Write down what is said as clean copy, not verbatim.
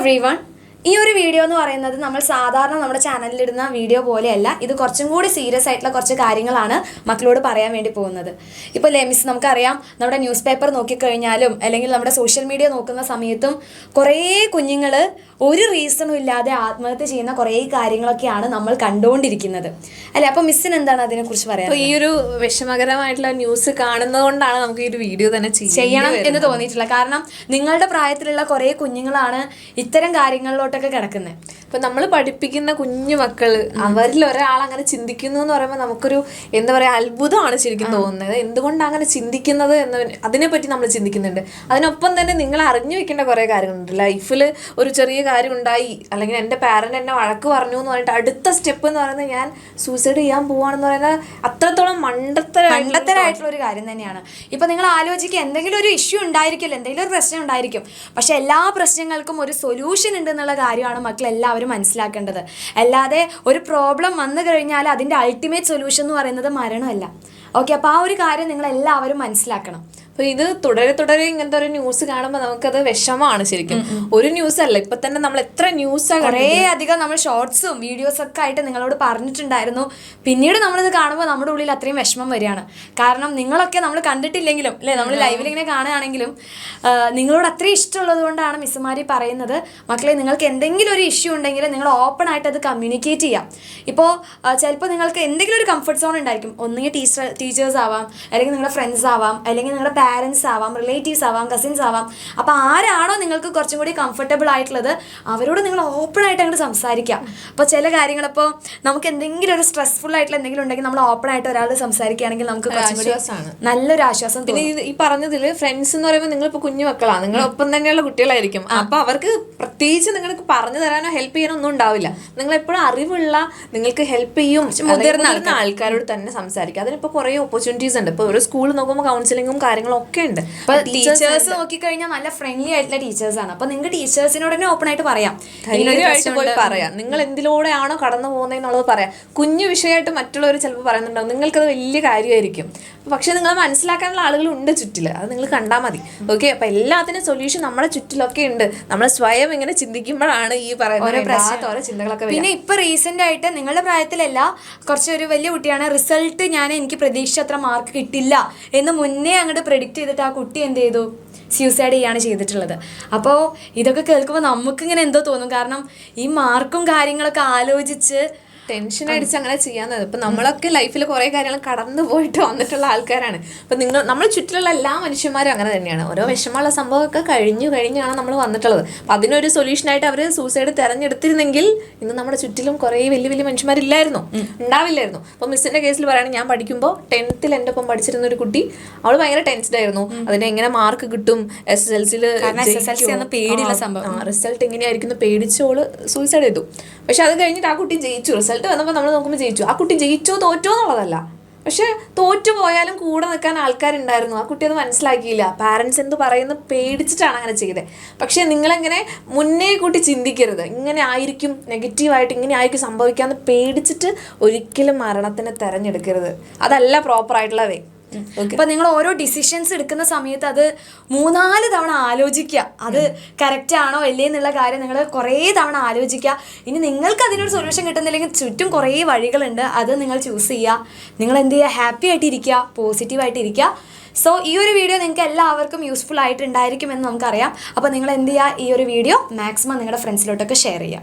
Everyone. ഈ ഒരു video എന്ന് പറയുന്നത് നമ്മൾ സാധാരണ നമ്മുടെ ചാനലിലിടുന്ന വീഡിയോ പോലെയല്ല. ഇത് കുറച്ചും കൂടി സീരിയസ് ആയിട്ടുള്ള കുറച്ച് കാര്യങ്ങളാണ് മക്കളോട് പറയാൻ വേണ്ടി പോകുന്നത്. ഇപ്പോൾ മിസ് നമുക്കറിയാം, നമ്മുടെ ന്യൂസ് പേപ്പർ നോക്കിക്കഴിഞ്ഞാലും അല്ലെങ്കിൽ നമ്മുടെ സോഷ്യൽ മീഡിയ നോക്കുന്ന സമയത്തും കുറേ കുഞ്ഞുങ്ങൾ ഒരു റീസണും ഇല്ലാതെ ആത്മഹത്യ ചെയ്യുന്ന കുറേ കാര്യങ്ങളൊക്കെയാണ് നമ്മൾ കണ്ടുകൊണ്ടിരിക്കുന്നത് അല്ലേ? അപ്പോൾ മിസ്സിന് എന്താണ് അതിനെക്കുറിച്ച് പറയാം? ഈ ഒരു വിഷമകരമായിട്ടുള്ള ന്യൂസ് കാണുന്നതുകൊണ്ടാണ് നമുക്ക് ഈ ഒരു വീഡിയോ തന്നെ ചെയ്യണം എന്ന് തോന്നിയിട്ടുള്ളത്. കാരണം നിങ്ങളുടെ പ്രായത്തിലുള്ള കുറേ കുഞ്ഞുങ്ങളാണ് ഇത്തരം കാര്യങ്ങളിലോട്ടൊക്കെ കിടക്കുന്നത്. ഇപ്പം നമ്മൾ പഠിപ്പിക്കുന്ന കുഞ്ഞു മക്കള് അവരിൽ ഒരാൾ അങ്ങനെ ചിന്തിക്കുന്നു എന്ന് പറയുമ്പോൾ നമുക്കൊരു എന്താ പറയുക അത്ഭുതമാണ് ശരിക്കും തോന്നുന്നത്. എന്തുകൊണ്ടാണ് അങ്ങനെ ചിന്തിക്കുന്നത് എന്ന് അതിനെപ്പറ്റി നമ്മൾ ചിന്തിക്കുന്നുണ്ട്. അതിനൊപ്പം തന്നെ നിങ്ങൾ അറിഞ്ഞു വെക്കേണ്ട കുറേ കാര്യങ്ങളുണ്ട്. ലൈഫിൽ ഒരു ചെറിയ കാര്യം ഉണ്ടായി, അല്ലെങ്കിൽ എൻ്റെ പാരന്റ് എന്നെ വഴക്ക് പറഞ്ഞു എന്ന് പറഞ്ഞിട്ട് അടുത്ത സ്റ്റെപ്പ് എന്ന് പറയുന്നത് ഞാൻ സൂസൈഡ് ചെയ്യാൻ പോവാണെന്ന് പറയുന്നത് അത്രത്തോളം മണ്ടത്തരായിട്ടുള്ള ഒരു കാര്യം തന്നെയാണ്. ഇപ്പം നിങ്ങൾ ആലോചിക്കുക, എന്തെങ്കിലും ഒരു ഇഷ്യൂ ഉണ്ടായിരിക്കില്ല, എന്തെങ്കിലും ഒരു പ്രശ്നം ഉണ്ടായിരിക്കും. പക്ഷെ എല്ലാ പ്രശ്നങ്ങൾക്കും ഒരു സൊല്യൂഷൻ ഉണ്ടെന്നുള്ള കാര്യമാണ് മക്കളെല്ലാവരും മനസ്സിലാക്കേണ്ടത്. അല്ലാതെ ഒരു പ്രോബ്ലം വന്നു കഴിഞ്ഞാൽ അതിൻ്റെ അൾട്ടിമേറ്റ് സൊല്യൂഷൻ എന്ന് പറയുന്നത് മരണമല്ല. ഓക്കെ, അപ്പോൾ ആ ഒരു കാര്യം നിങ്ങൾ എല്ലാവരും മനസ്സിലാക്കണം. അപ്പോൾ ഇത് തുടരെ ഇങ്ങനത്തെ ഒരു ന്യൂസ് കാണുമ്പോൾ നമുക്കത് വിഷമമാണ് ശരിക്കും. ഒരു ന്യൂസ് അല്ല, ഇപ്പൊ തന്നെ നമ്മൾ എത്ര ന്യൂസാണ് കുറേ അധികം നമ്മൾ ഷോർട്സും വീഡിയോസൊക്കെ ആയിട്ട് നിങ്ങളോട് പറഞ്ഞിട്ടുണ്ടായിരുന്നു. പിന്നീട് നമ്മളിത് കാണുമ്പോൾ നമ്മുടെ ഉള്ളിൽ അത്രയും വിഷമം വരികയാണ്. കാരണം നിങ്ങളൊക്കെ നമ്മൾ കണ്ടിട്ടില്ലെങ്കിലും അല്ലേ, നമ്മൾ ലൈവിൽ ഇങ്ങനെ കാണുകയാണെങ്കിലും നിങ്ങളോട് അത്രയും ഇഷ്ടമുള്ളത് കൊണ്ടാണ് മിസ്സുമാരി പറയുന്നത്, മക്കളെ നിങ്ങൾക്ക് എന്തെങ്കിലും ഒരു ഇഷ്യൂ ഉണ്ടെങ്കിൽ നിങ്ങൾ ഓപ്പൺ ആയിട്ട് അത് കമ്മ്യൂണിക്കേറ്റ് ചെയ്യാം. ഇപ്പോൾ ചിലപ്പോൾ നിങ്ങൾക്ക് എന്തെങ്കിലും ഒരു കംഫർട്ട് സോൺ ഉണ്ടായിരിക്കും. ഒന്നുകിൽ ടീച്ചേഴ്സ് ആവാം, അല്ലെങ്കിൽ നിങ്ങളുടെ ഫ്രണ്ട്സ് ആവാം, അല്ലെങ്കിൽ നിങ്ങളുടെ പാരൻസ് ആവാം, റിലേറ്റീവ്സ് ആവാം, കസിൻസ് ആവാം. അപ്പോൾ ആരാണോ നിങ്ങൾക്ക് കുറച്ചും കൂടി കംഫർട്ടബിൾ ആയിട്ടുള്ളത് അവരോട് നിങ്ങൾ ഓപ്പൺ ആയിട്ട് അങ്ങോട്ട് സംസാരിക്കാം. അപ്പോൾ ചില കാര്യങ്ങളിപ്പോൾ നമുക്ക് എന്തെങ്കിലും ഒരു സ്ട്രെസ്ഫുൾ ആയിട്ടുള്ള എന്തെങ്കിലും ഉണ്ടെങ്കിൽ നമ്മൾ ഓപ്പൺ ആയിട്ട് ഒരാൾ സംസാരിക്കുകയാണെങ്കിൽ നമുക്ക് നല്ലൊരു ആശ്വാസം. പിന്നെ ഈ പറഞ്ഞതിൽ ഫ്രണ്ട്സ് എന്ന് പറയുമ്പോൾ നിങ്ങളിപ്പോൾ കുഞ്ഞു മക്കളാണ്, നിങ്ങളൊപ്പം തന്നെയുള്ള കുട്ടികളായിരിക്കും. അപ്പോൾ അവർക്ക് പ്രത്യേകിച്ച് നിങ്ങൾക്ക് പറഞ്ഞു തരാനോ ഹെൽപ്പ് ചെയ്യാനോ ഒന്നും ഉണ്ടാവില്ല. നിങ്ങൾ എപ്പോഴും അറിവുള്ള, നിങ്ങൾക്ക് ഹെൽപ്പ് ചെയ്യും മുതിർന്ന ആൾക്കാരോട് തന്നെ സംസാരിക്കുക. അതിനിപ്പോൾ കുറേ ഓപ്പർച്യൂണിറ്റീസ് ഉണ്ട്. ഇപ്പോൾ ഒരു സ്കൂൾ നോക്കുമ്പോൾ കൗൺസിലിങ്ങും കാര്യങ്ങളും ഒക്കെ ഉണ്ട്. ടീച്ചേഴ്സ് നോക്കിക്കഴിഞ്ഞാൽ നല്ല ഫ്രണ്ട്ലി ആയിട്ടുള്ള ടീച്ചേഴ്സാണ്. അപ്പൊ നിങ്ങൾക്ക് ടീച്ചേഴ്സിനോട് തന്നെ ഓപ്പൺ ആയിട്ട് പറയാം, ധൈര്യമായിട്ട് പോയി പറയാം. നിങ്ങൾ എന്തിലൂടെയാണോ കടന്നു പോകുന്നതെന്നുള്ളത് പറയാം. കുഞ്ഞു വിഷയമായിട്ട് മറ്റുള്ളവർ ചിലപ്പോൾ പറയുന്നുണ്ടാവും, നിങ്ങൾക്കത് വലിയ കാര്യമായിരിക്കും. പക്ഷെ നിങ്ങൾ മനസ്സിലാക്കാനുള്ള ആളുകളുണ്ട് ചുറ്റിൽ, അത് നിങ്ങൾ കണ്ടാൽ മതി. ഓക്കെ, അപ്പൊ എല്ലാത്തിനും സൊല്യൂഷൻ നമ്മുടെ ചുറ്റിലൊക്കെ ഉണ്ട്. നമ്മൾ സ്വയം ഇങ്ങനെ ചിന്തിക്കുമ്പോഴാണ് ഈ പറയുന്ന ഓരോ ചിന്തകളൊക്കെ. പിന്നെ ഇപ്പൊ റീസെന്റ് ആയിട്ട് നിങ്ങളുടെ പ്രായത്തിലല്ല, കുറച്ചൊരു വലിയ കുട്ടിയാണ്, റിസൾട്ട് എനിക്ക് പ്രതീക്ഷിച്ച അത്ര മാർക്ക് കിട്ടില്ല എന്ന് മുന്നേ അങ്ങോട്ട് പ്രെഡിക്റ്റ് ചെയ്തിട്ട് ആ കുട്ടി എന്ത് ചെയ്തു, സ്യൂസൈഡ് ചെയ്യാണ് ചെയ്തിട്ടുള്ളത്. അപ്പോൾ ഇതൊക്കെ കേൾക്കുമ്പോൾ നമുക്കിങ്ങനെ എന്തോ തോന്നും. കാരണം ഈ മാർക്കും കാര്യങ്ങളൊക്കെ ആലോചിച്ച് ടെൻഷൻ അടിച്ച് അങ്ങനെ ചെയ്യാന്നത്. ഇപ്പം നമ്മളൊക്കെ ലൈഫിൽ കുറേ കാര്യങ്ങൾ കടന്നു പോയിട്ട് വന്നിട്ടുള്ള ആൾക്കാരാണ്. അപ്പം നമ്മൾ ചുറ്റിലുള്ള എല്ലാ മനുഷ്യന്മാരും അങ്ങനെ തന്നെയാണ്. ഓരോ വിഷമമുള്ള സംഭവമൊക്കെ കഴിഞ്ഞാണ് നമ്മൾ വന്നിട്ടുള്ളത്. അപ്പം അതിനൊരു സൊല്യൂഷനായിട്ട് അവർ സൂസൈഡ് തിരഞ്ഞെടുത്തിരുന്നെങ്കിൽ ഇന്ന് നമ്മുടെ ചുറ്റിലും കുറേ വലിയ വലിയ മനുഷ്യന്മാരില്ലായിരുന്നു, ഉണ്ടാവില്ലായിരുന്നു. അപ്പോൾ മിസ്സിൻ്റെ കേസിൽ പറയുകയാണെങ്കിൽ, ഞാൻ പഠിക്കുമ്പോൾ 10th എൻ്റെ ഒപ്പം പഠിച്ചിരുന്ന ഒരു കുട്ടി, അവൾ ഭയങ്കര ടെൻസ്ഡ് ആയിരുന്നു. അതിന് എങ്ങനെ മാർക്ക് കിട്ടും, SSLC പേടിയുള്ള സംഭവം, റിസൾട്ട് എങ്ങനെയായിരിക്കും പേടിച്ചോള് സൂസൈഡ് ചെയ്തു. പക്ഷെ അത് കഴിഞ്ഞിട്ട് ആ കുട്ടി ജയിച്ചു. റിസൾട്ട് വന്നപ്പോൾ നമ്മൾ നോക്കുമ്പോൾ ജയിച്ചു. ആ കുട്ടി ജയിച്ചോ തോറ്റോ എന്നുള്ളതല്ല, പക്ഷെ തോറ്റു പോയാലും കൂടെ നിൽക്കാൻ ആൾക്കാരുണ്ടായിരുന്നു. ആ കുട്ടി അത് മനസ്സിലാക്കിയില്ല. പാരൻസ് എന്ത് പറയുന്നു പേടിച്ചിട്ടാണ് അങ്ങനെ ചെയ്തത്. പക്ഷെ നിങ്ങളെങ്ങനെ മുന്നേ കൂട്ടി ചിന്തിക്കരുത്, ഇങ്ങനെ ആയിരിക്കും, നെഗറ്റീവായിട്ട് ഇങ്ങനെ ആയിരിക്കും സംഭവിക്കാമെന്ന് പേടിച്ചിട്ട് ഒരിക്കലും മരണത്തിനെ തിരഞ്ഞെടുക്കരുത്. അതല്ല പ്രോപ്പറായിട്ടുള്ള വേ. ഇപ്പൊ നിങ്ങൾ ഓരോ ഡിസിഷൻസ് എടുക്കുന്ന സമയത്ത് അത് 3-4 തവണ ആലോചിക്കുക, അത് കറക്റ്റ് ആണോ അല്ലേ എന്നുള്ള കാര്യം നിങ്ങൾ കുറേ തവണ ആലോചിക്കുക. ഇനി നിങ്ങൾക്ക് അതിനൊരു സൊല്യൂഷൻ കിട്ടുന്നില്ലെങ്കിൽ ചുറ്റും കുറേ വഴികളുണ്ട്, അത് നിങ്ങൾ ചൂസ് ചെയ്യുക. നിങ്ങൾ എന്ത് ചെയ്യുക, ഹാപ്പി ആയിട്ടിരിക്കുക, പോസിറ്റീവായിട്ടിരിക്കുക. സോ ഈ ഒരു വീഡിയോ നിങ്ങൾക്ക് എല്ലാവർക്കും യൂസ്ഫുൾ ആയിട്ടുണ്ടായിരിക്കുമെന്ന് നമുക്കറിയാം. അപ്പോൾ നിങ്ങൾ എന്ത് ചെയ്യുക, ഈ ഒരു വീഡിയോ മാക്സിമം നിങ്ങളുടെ ഫ്രണ്ട്സിലോട്ടൊക്കെ ഷെയർ ചെയ്യുക.